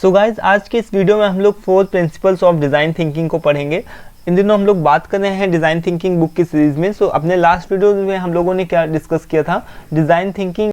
So guys आज के इस वीडियो में हम लोग 4 प्रिंसिपल्स ऑफ डिज़ाइन थिंकिंग को पढ़ेंगे। इन दिनों हम लोग बात कर रहे हैं डिज़ाइन थिंकिंग बुक की सीरीज़ में। सो अपने लास्ट वीडियो में हम लोगों ने क्या डिस्कस किया था, डिज़ाइन थिंकिंग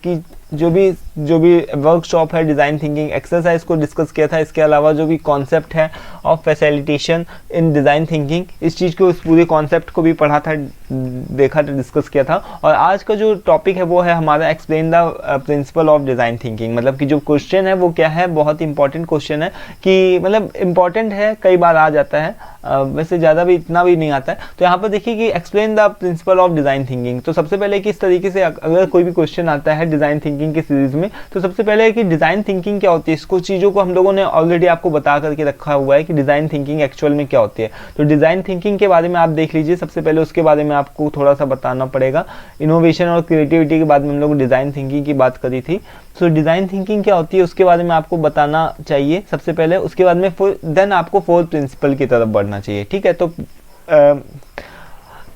की जो भी वर्कशॉप है, डिज़ाइन थिंकिंग एक्सरसाइज को डिस्कस किया था। इसके अलावा जो भी कॉन्सेप्ट है of facilitation in design thinking, इस चीज़ को, इस पूरे कॉन्सेप्ट को भी पढ़ा था, देखा था, डिस्कस किया था। और आज का जो टॉपिक है वो है हमारा explain the principle of design thinking. मतलब कि जो क्वेश्चन है वो क्या है, बहुत इंपॉर्टेंट क्वेश्चन है कि मतलब इंपॉर्टेंट है, कई बार आ जाता है, वैसे ज़्यादा भी इतना भी नहीं आता है। तो यहाँ पर देखिए कि explain the principle of design thinking. तो सबसे पहले किस तरीके से अगर कोई भी क्वेश्चन आता है डिज़ाइन थिंकिंग की सीरीज में, तो सबसे पहले है कि डिज़ाइन थिंकिंग क्या होती है। इसको चीज़ों को हम लोगों ने ऑलरेडी आपको बता करके रखा हुआ है कि डिज़ाइन थिंकिंग एक्चुअल में क्या होती है। तो डिज़ाइन थिंकिंग के बारे में आप देख लीजिए। सबसे पहले उसके बारे में आपको थोड़ा सा बताना पड़ेगा। इनोवेशन और क्रिएटिविटी के बाद में हम लोग डिज़ाइन थिंकिंग की बात करी थी। सो डिज़ाइन थिंकिंग क्या होती है उसके बारे में आपको बताना चाहिए सबसे पहले। उसके बाद में देन आपको 4 प्रिंसिपल की तरफ बढ़ना चाहिए। ठीक है, तो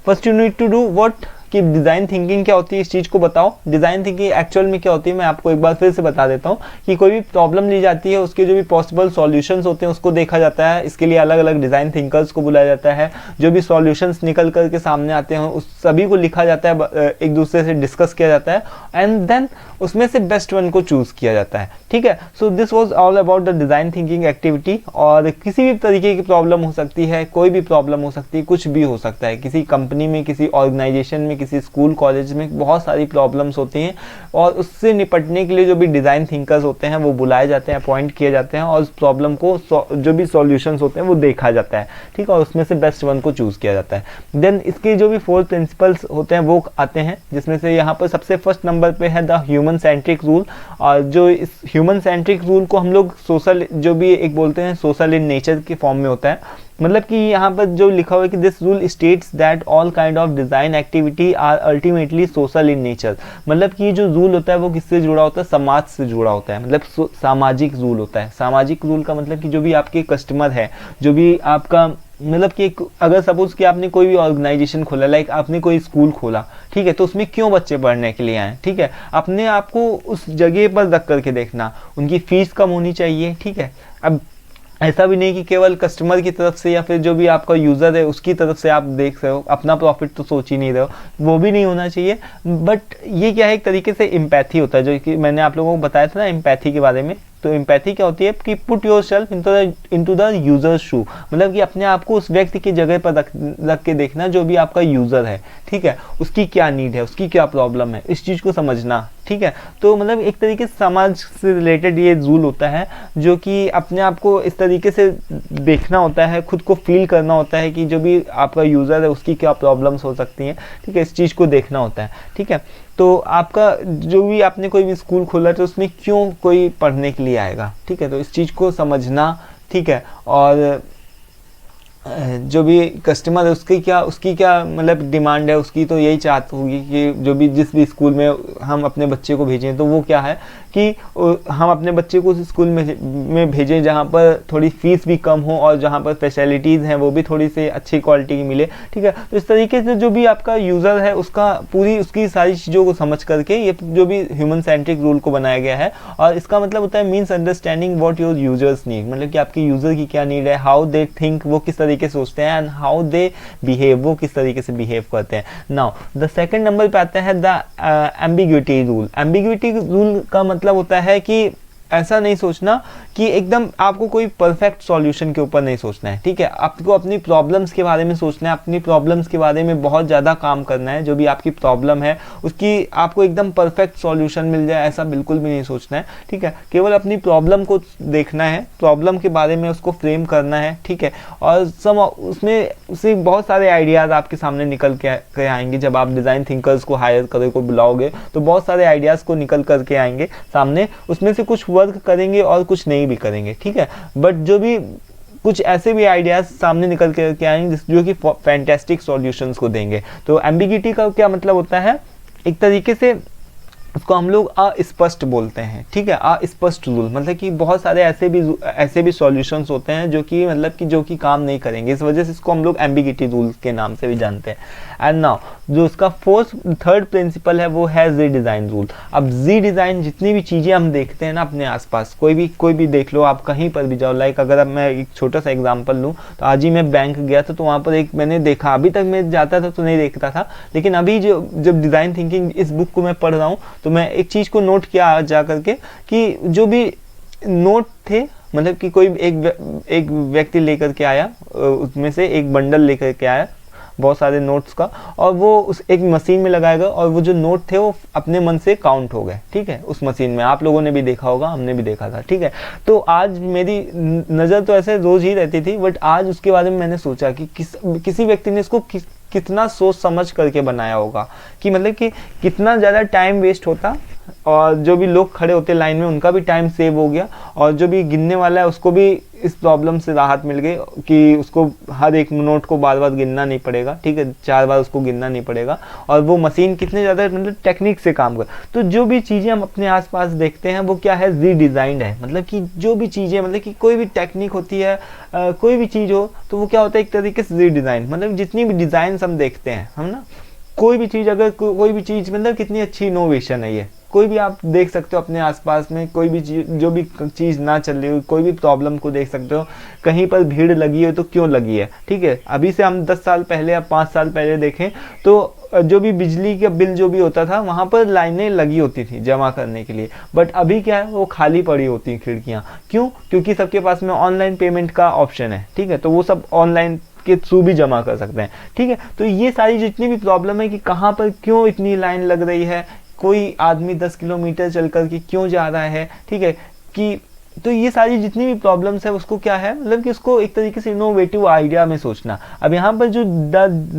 first you need to do what, कि डिज़ाइन थिंकिंग क्या होती है, इस चीज़ को बताओ। डिज़ाइन थिंकिंग एक्चुअल में क्या होती है मैं आपको एक बार फिर से बता देता हूँ कि कोई भी प्रॉब्लम ली जाती है, उसके जो भी पॉसिबल सॉल्यूशंस होते हैं उसको देखा जाता है। इसके लिए अलग अलग डिज़ाइन थिंकर्स को बुलाया जाता है। जो भी सॉल्यूशंस निकल कर के सामने आते हैं उस सभी को लिखा जाता है, एक दूसरे से डिस्कस किया जाता है, एंड देन उसमें से बेस्ट वन को चूज़ किया जाता है। ठीक है, so this was all about the design thinking activity. और किसी भी तरीके की प्रॉब्लम हो सकती है, कोई भी प्रॉब्लम हो सकती है, कुछ भी हो सकता है। किसी कंपनी में, किसी ऑर्गेनाइजेशन में, किसी स्कूल कॉलेज में बहुत सारी प्रॉब्लम्स होती हैं, और उससे निपटने के लिए जो भी डिज़ाइन थिंकर्स होते हैं वो बुलाए जाते हैं, अपॉइंट किए जाते हैं, और उस प्रॉब्लम को जो भी सॉल्यूशंस होते हैं वो देखा जाता है। ठीक है, और उसमें से बेस्ट वन को चूज़ किया जाता है। देन इसके जो भी 4 प्रिंसिपल्स होते हैं वो आते हैं, जिसमें से यहाँ पर सबसे फर्स्ट नंबर पे है द ह्यूमन सेंट्रिक रूल। और जो इस ह्यूमन सेंट्रिक रूल को हम लोग सोशल, जो भी एक बोलते हैं सोशल इन नेचर के फॉर्म में होता है। मतलब कि यहाँ पर जो लिखा हुआ है कि this rule states that all kind of design activity are ultimately social in nature. मतलब कि जो रूल होता है वो किससे जुड़ा होता है, समाज से जुड़ा होता है। मतलब सामाजिक रूल होता है। सामाजिक रूल का मतलब कि जो भी आपके कस्टमर है, जो भी आपका, मतलब कि अगर सपोज कि आपने कोई भी ऑर्गेनाइजेशन खोला, लाइक आपने कोई स्कूल खोला, ठीक है, तो उसमें क्यों बच्चे पढ़ने के लिए आए। ठीक है, अपने आप को उस जगह पर रख करके देखना, उनकी फीस कम होनी चाहिए। ठीक है, अब ऐसा भी नहीं कि केवल कस्टमर की तरफ से या फिर जो भी आपका यूज़र है उसकी तरफ से आप देख रहे हो, अपना प्रॉफिट तो सोच ही नहीं रहे हो, वो भी नहीं होना चाहिए। बट ये क्या है, एक तरीके से एम्पैथी होता है, जो कि मैंने आप लोगों को बताया था ना एम्पैथी के बारे में। तो एम्पैथी क्या होती है कि put yourself into the user shoe. मतलब कि अपने आप को उस व्यक्ति की जगह पर रख के देखना, जो भी आपका यूज़र है। ठीक है, उसकी क्या नीड है, उसकी क्या प्रॉब्लम है, इस चीज़ को समझना। ठीक है, तो मतलब एक तरीके से समाज से रिलेटेड ये रूल होता है, जो कि अपने आप को इस तरीके से देखना होता है, खुद को फील करना होता है कि जो भी आपका यूज़र है उसकी क्या प्रॉब्लम्स हो सकती हैं। ठीक है, इस चीज़ को देखना होता है। ठीक है, तो आपका जो भी आपने कोई भी स्कूल खोला तो उसमें क्यों कोई पढ़ने के लिए आएगा। ठीक है, तो इस चीज़ को समझना। ठीक है, और जो भी कस्टमर है उसकी क्या मतलब डिमांड है, उसकी तो यही चाहत होगी कि जो भी जिस भी स्कूल में हम अपने बच्चे को भेजें, तो वो क्या है कि हम अपने बच्चे को उस स्कूल में भेजें जहाँ पर थोड़ी फीस भी कम हो और जहाँ पर फैसिलिटीज़ हैं वो भी थोड़ी सी अच्छी क्वालिटी की मिले। ठीक है, तो इस तरीके से जो भी आपका यूज़र है उसका उसकी सारी चीज़ों को समझ करके ये जो भी ह्यूमन सेंट्रिक रूल को बनाया गया है। और इसका मतलब होता है means understanding what your users need. मतलब कि आपके यूज़र की क्या नीड है, हाउ दे थिंक, वो किस तरीके से सोचते हैं, एंड हाउ दे बिहेव, वो किस तरीके से बिहेव करते हैं। नाउ द सेकंड नंबर पे आता है the ambiguity rule. Ambiguity rule का मतलब होता है कि ऐसा नहीं सोचना कि एकदम आपको कोई परफेक्ट सॉल्यूशन के ऊपर नहीं सोचना है। ठीक है, आपको अपनी प्रॉब्लम्स के बारे में सोचना है, अपनी प्रॉब्लम्स के बारे में बहुत ज़्यादा काम करना है। जो भी आपकी प्रॉब्लम है उसकी आपको एकदम परफेक्ट सॉल्यूशन मिल जाए, ऐसा बिल्कुल भी नहीं सोचना है। ठीक है, केवल अपनी प्रॉब्लम को देखना है, प्रॉब्लम के बारे में उसको फ्रेम करना है। ठीक है, और उसमें से बहुत सारे आइडियाज़ आपके सामने निकल के आएंगे। जब आप डिज़ाइन थिंकर्स को हायर करोगे, को बुलाओगे, तो बहुत सारे आइडियाज़ को निकल करके आएंगे सामने। उसमें से कुछ वर्क करेंगे और कुछ नहीं भी करेंगे। ठीक है, बट जो भी कुछ ऐसे भी आइडियाज़ सामने निकल के आएंगे जो कि फैंटास्टिक सॉल्यूशंस को देंगे। तो एम्बिग्यूटी का क्या मतलब होता है, एक तरीके से उसको हम लोग अस्पष्ट बोलते हैं। ठीक है, अस्पष्ट रूल मतलब कि बहुत सारे ऐसे भी सॉल्यूशंस होते हैं जो कि काम नहीं करेंगे, इस वजह से इसको हम लोग एम्बिग्यूटी रूल के नाम से भी जानते हैं। एंड नाउ जो उसका थर्ड प्रिंसिपल है वो है जी डिज़ाइन रूल। अब जी डिज़ाइन, जितनी भी चीज़ें हम देखते हैं ना अपने आसपास, कोई भी देख लो, आप कहीं पर भी जाओ, लाइक अगर अब मैं एक छोटा सा एग्जांपल लूँ तो आज ही मैं बैंक गया था, तो वहाँ पर एक मैंने देखा, अभी तक मैं जाता था तो नहीं देखता था, लेकिन अभी जब डिज़ाइन थिंकिंग इस बुक को मैं पढ़ रहा हूँ तो मैं एक चीज़ को नोट किया जा करके कि जो भी नोट थे, मतलब कि कोई एक व्यक्ति लेकर के आया, उसमें से एक बंडल लेकर के आया बहुत सारे नोट्स का, और वो उस एक मशीन में लगाएगा और वो जो नोट थे वो अपने मन से काउंट हो गए, ठीक है, उस मशीन में। आप लोगों ने भी देखा होगा, हमने भी देखा था, ठीक है। तो आज मेरी नज़र तो ऐसे रोज ही रहती थी, बट आज उसके बारे में मैंने सोचा कि किसी व्यक्ति ने इसको कितना सोच समझ करके बनाया होगा, कि मतलब कि कितना ज़्यादा टाइम वेस्ट होता, और जो भी लोग खड़े होते लाइन में उनका भी टाइम सेव हो गया, और जो भी गिनने वाला है उसको भी इस प्रॉब्लम से राहत मिल गई कि उसको हर एक नोट को बार बार गिनना नहीं पड़ेगा, ठीक है, 4 बार उसको गिनना नहीं पड़ेगा, और वो मशीन कितने ज़्यादा मतलब टेक्निक से काम कर। तो जो भी चीज़ें हम अपने आसपास देखते हैं वो क्या है, रीडिज़ाइंड है। मतलब कि जो भी चीज़ें, मतलब कि कोई भी टेक्निक होती है, कोई भी चीज़ हो तो वो क्या होता है, एक तरीके से रीडिज़ाइन। मतलब जितनी भी डिज़ाइन हम देखते हैं हम ना, कोई भी चीज़, अगर कोई भी चीज़, मतलब कितनी अच्छी इनोवेशन है ये, कोई भी आप देख सकते हो अपने आसपास में, कोई भी चीज़, जो भी चीज़ ना चल रही हो, कोई भी प्रॉब्लम को देख सकते हो, कहीं पर भीड़ लगी हो तो क्यों लगी है, ठीक है। अभी से हम 10 साल पहले या 5 साल पहले देखें तो जो भी बिजली का बिल जो भी होता था वहाँ पर लाइनें लगी होती थी जमा करने के लिए, बट अभी क्या है, वो खाली पड़ी होती हैं खिड़कियाँ। क्यों? क्योंकि सबके पास में ऑनलाइन पेमेंट का ऑप्शन है, ठीक है, तो वो सब ऑनलाइन के थ्रू भी जमा कर सकते हैं, ठीक है। तो ये सारी जितनी भी प्रॉब्लम है कि कहाँ पर क्यों इतनी लाइन लग रही है, कोई आदमी 10 किलोमीटर चल कर के क्यों जा रहा है, ठीक है, कि तो ये सारी जितनी भी प्रॉब्लम्स है उसको क्या है, मतलब कि उसको एक तरीके से इनोवेटिव आइडिया में सोचना। अब यहाँ पर जो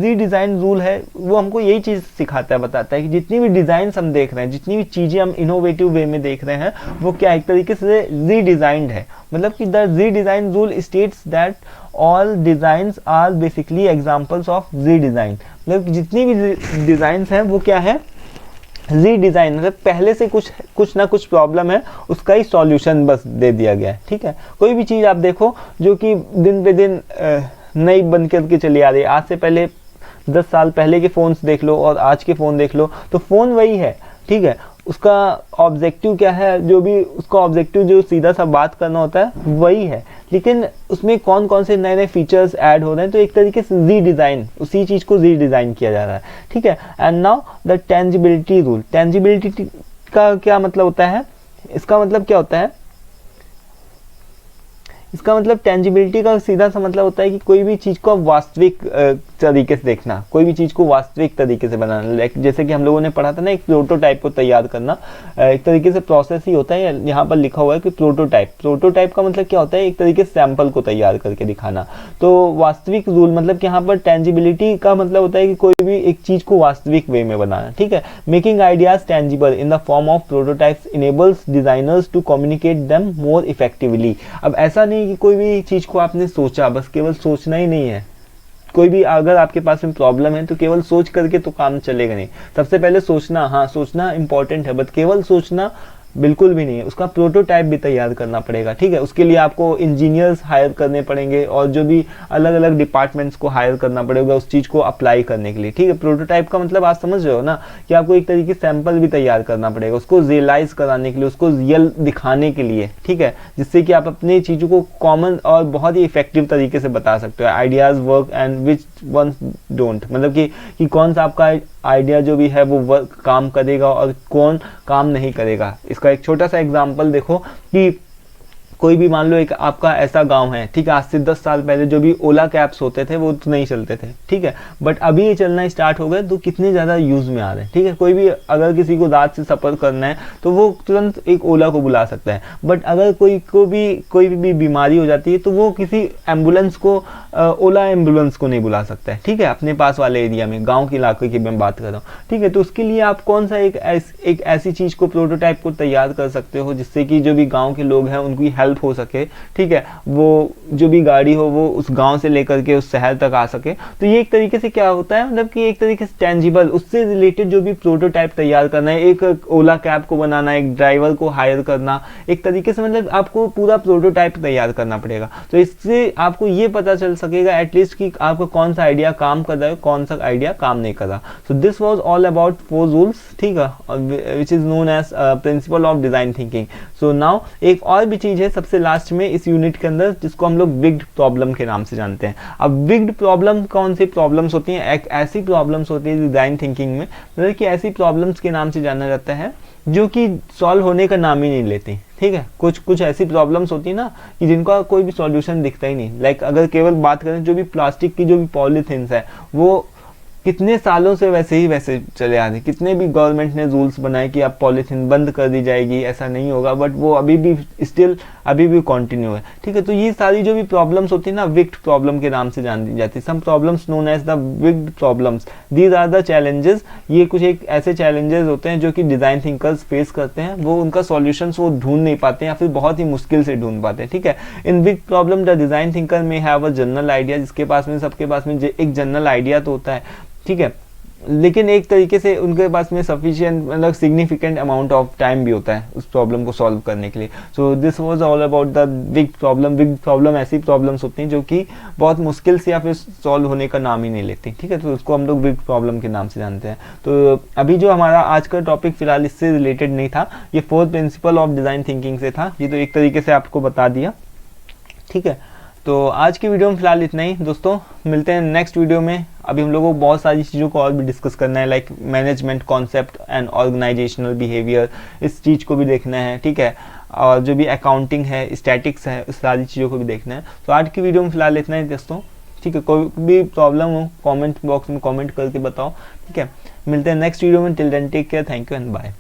रीडिज़ाइन रूल है वो हमको यही चीज़ सिखाता है, बताता है कि जितनी भी डिज़ाइंस हम देख रहे हैं, जितनी भी चीज़ें हम इनोवेटिव वे में देख रहे हैं, वो क्या एक तरीके से रीडिज़ाइंड है। मतलब कि the redesign rule states that all designs are basically examples of redesign. मतलब जितनी भी डिज़ाइंस हैं वो क्या है, रीडिज़ाइन। मतलब पहले से कुछ ना कुछ प्रॉब्लम है, उसका ही सॉल्यूशन बस दे दिया गया है, ठीक है। कोई भी चीज़ आप देखो जो कि दिन पे दिन नई बन करके चली आ रही है, आज से पहले 10 साल पहले के फ़ोन्स देख लो और आज के फ़ोन देख लो तो फ़ोन वही है, ठीक है। उसका ऑब्जेक्टिव क्या है, जो भी उसका ऑब्जेक्टिव जो सीधा सा बात करना होता है वही है, लेकिन उसमें कौन कौन से नए नए फीचर्स ऐड हो रहे हैं, तो एक तरीके से रीडिज़ाइन, उसी चीज़ को रीडिज़ाइन किया जा रहा है, ठीक है। And now the tangibility rule. Tangibility का क्या मतलब होता है, इसका मतलब क्या होता है, इसका मतलब टेंजिबिलिटी का सीधा सा मतलब होता है कि कोई भी चीज़ को वास्तविक तरीके से देखना, कोई भी चीज़ को वास्तविक तरीके से बनाना। जैसे कि हम लोगों ने पढ़ा था ना, एक प्रोटोटाइप को तैयार करना, एक तरीके से प्रोसेस ही होता है। यहाँ पर लिखा हुआ है कि प्रोटोटाइप का मतलब क्या होता है, एक तरीके से सैंपल को तैयार करके दिखाना। तो वास्तविक रूल मतलब कि यहाँ पर टेंजिबिलिटी का मतलब होता है कि कोई भी एक चीज़ को वास्तविक वे में बनाना, ठीक है। Making ideas tangible in the form of prototypes enables designers to communicate them more effectively. अब ऐसा नहीं कि कोई भी चीज़ को आपने सोचा, बस केवल सोचना ही नहीं है। कोई भी अगर आपके पास में प्रॉब्लम है तो केवल सोच करके तो काम चलेगा नहीं। सबसे पहले सोचना, हाँ सोचना इंपॉर्टेंट है, बट केवल सोचना बिल्कुल भी नहीं है, उसका प्रोटोटाइप भी तैयार करना पड़ेगा, ठीक है। उसके लिए आपको इंजीनियर्स हायर करने पड़ेंगे और जो भी अलग अलग डिपार्टमेंट्स को हायर करना पड़ेगा उस चीज़ को अप्लाई करने के लिए, ठीक है। प्रोटोटाइप का मतलब आप समझ रहे हो ना, कि आपको एक तरीके सैंपल भी तैयार करना पड़ेगा, उसको रियलाइज कराने के लिए, उसको रियल दिखाने के लिए, ठीक है, जिससे कि आप अपनी चीज़ों को कॉमन और बहुत ही इफेक्टिव तरीके से बता सकते हो। Ideas work and which ones don't, मतलब कि कौन सा आपका आइडिया जो भी है वो वर्क काम करेगा और कौन काम नहीं करेगा। इसका एक छोटा सा एग्जांपल देखो कि कोई भी मान लो एक आपका ऐसा गांव है, ठीक है, आज से 10 साल पहले जो भी ओला कैब्स होते थे वो तो नहीं चलते थे, ठीक है, बट अभी ये चलना स्टार्ट हो गए तो कितने ज़्यादा यूज़ में आ रहे हैं, ठीक है। कोई भी अगर किसी को रात से सफ़र करना है तो वो तुरंत एक ओला को बुला सकता है, बट अगर कोई भी बीमारी हो जाती है तो वो किसी एम्बुलेंस को, ओला एम्बुलेंस को नहीं बुला सकता है, ठीक है, अपने पास वाले एरिया में, गाँव के इलाके की मैं बात कर रहा हूँ, ठीक है। तो उसके लिए आप कौन सा एक ऐसी चीज़ को, प्रोटोटाइप को तैयार कर सकते हो जिससे कि जो भी गाँव के लोग हैं उनकी हेल्प हो सके, ठीक है, वो जो भी गाड़ी हो वो उस गांव से लेकर के उस शहर तक आ सके। तो ये एक तरीके से क्या होता है, मतलब कि एक तरीके से टेंजिबल, उससे रिलेटेड जो भी प्रोटोटाइप तैयार करना है, एक ओला कैब को बनाना, एक ड्राइवर को हायर करना, एक तरीके से मतलब आपको पूरा प्रोटोटाइप तैयार करना पड़ेगा। तो इससे आपको ये पता चल सकेगा एटलीस्ट कि आपका कौन सा आइडिया काम कर रहा है, कौन सा आइडिया काम नहीं कर रहा। So this was all about 4 rules, ठीक है, which is known as principle of design thinking. So now एक और भी चीज है सबसे लास्ट में इस यूनिट के अंदर, जिसको हम लोग विग्ड प्रॉब्लम के नाम से जानते हैं। अब विग्ड प्रॉब्लम कौन सी प्रॉब्लम्स होती हैं? एक ऐसी प्रॉब्लम्स होती है डिजाइन थिंकिंग में, मतलब कि ऐसी प्रॉब्लम्स के नाम से जाना जाता है जो कि सॉल्व होने का नाम ही नहीं लेती, ठीक है। कुछ ऐसी प्रॉब्लम्स होती है ना कि जिनका कोई भी सॉल्यूशन दिखता ही नहीं। लाइक अगर केवल बात करें जो भी प्लास्टिक की जो भी पॉलीथिन्स है, वो कितने सालों से वैसे चले आ रहे, कितने भी गवर्नमेंट ने रूल्स बनाए कि आप पॉलीथीन बंद कर दी जाएगी, ऐसा नहीं होगा, बट वो अभी भी कंटिन्यू है, ठीक है। तो ये सारी जो भी प्रॉब्लम्स होती है ना, विग्ड प्रॉब्लम के नाम से जान दी जाती है। Some problems known as the wicked problems, these are the challenges. ये कुछ एक ऐसे चैलेंजेस होते हैं जो कि डिजाइन थिंकर्स फेस करते हैं, वो उनका सॉल्यूशंस वो ढूंढ नहीं पाते हैं या फिर बहुत ही मुश्किल से ढूंढ पाते हैं, ठीक है। In wicked problem the design thinker may have a general idea, जिसके पास में सबके पास में एक जनरल आइडिया तो होता है, ठीक है, लेकिन एक तरीके से उनके पास में सफिशिएंट मतलब सिग्निफिकेंट अमाउंट ऑफ टाइम भी होता है उस प्रॉब्लम को सॉल्व करने के लिए। सो this was all about the big problem. Big problem ऐसी प्रॉब्लम्स होती हैं जो कि बहुत मुश्किल से या फिर सॉल्व होने का नाम ही नहीं लेती, ठीक है, तो उसको हम लोग बिग प्रॉब्लम के नाम से जानते हैं। तो अभी जो हमारा आज का टॉपिक फिलहाल इससे रिलेटेड नहीं था, ये 4 प्रिंसिपल ऑफ डिजाइन थिंकिंग से था, ये तो एक तरीके से आपको बता दिया, ठीक है। तो आज की वीडियो में फिलहाल इतना ही दोस्तों, मिलते हैं नेक्स्ट वीडियो में। अभी हम लोगों को बहुत सारी चीज़ों को और भी डिस्कस करना है, like management concept and organisational behaviour, इस चीज़ को भी देखना है, ठीक है, और जो भी अकाउंटिंग है, स्टैटिक्स है, उस सारी चीज़ों को भी देखना है। तो आज की वीडियो में फिलहाल इतना ही दोस्तों, ठीक है। कोई भी प्रॉब्लम हो कॉमेंट बॉक्स में कॉमेंट करके बताओ, ठीक है। मिलते हैं नेक्स्ट वीडियो में, till then take care, thank you and bye.